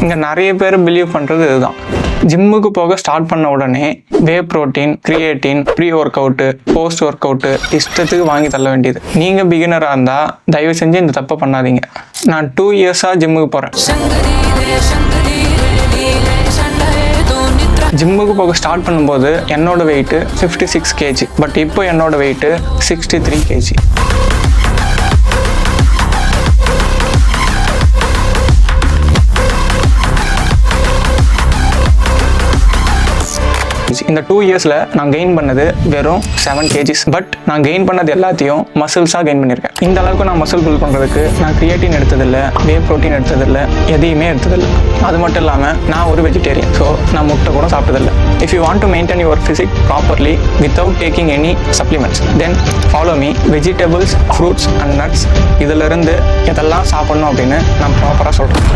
இங்கே நிறைய பேர் பிலீவ் பண்ணுறது இதுதான். ஜிம்முக்கு போக ஸ்டார்ட் பண்ண உடனே whey protein, creatine, pre workout, post workout இஷ்டத்துக்கு வாங்கி தள்ள வேண்டியது. நீங்கள் பிகினராக இருந்தால் தயவு செஞ்சு இந்த தப்பை பண்ணாதீங்க. நான் 2 இயர்ஸாக ஜிம்முக்கு போகிறேன். ஜிம்முக்கு போக ஸ்டார்ட் பண்ணும்போது என்னோட வெயிட்டு 56 kg. பட் இப்போ என்னோட வெயிட்டு 63 kg. இந்த 2 இயர்ஸில் நான் கெயின் பண்ணது வெறும் 7 kg. பட் நான் கெயின் பண்ணது எல்லாத்தையும் மசில்ஸாக கெயின் பண்ணியிருக்கேன். இந்த அளவுக்கு நான் மசில் பில்ட் பண்ணுறதுக்கு நான் கிரியேட்டின் எடுத்ததில்லை, வே ப்ரோட்டீன் எடுத்ததில்லை, எதையுமே எடுத்ததில்லை. அது மட்டும் இல்லாமல் நான் ஒரு வெஜிடேரியன். ஸோ நான் முட்டை கூட சாப்பிட்டதில்லை. If you want to maintain your physique properly without taking any supplements, then follow me. Vegetables, fruits and nuts இதிலிருந்து எதெல்லாம் சாப்பிட்ணும் அப்படின்னு நான் ப்ராப்பராக சொல்கிறேன்.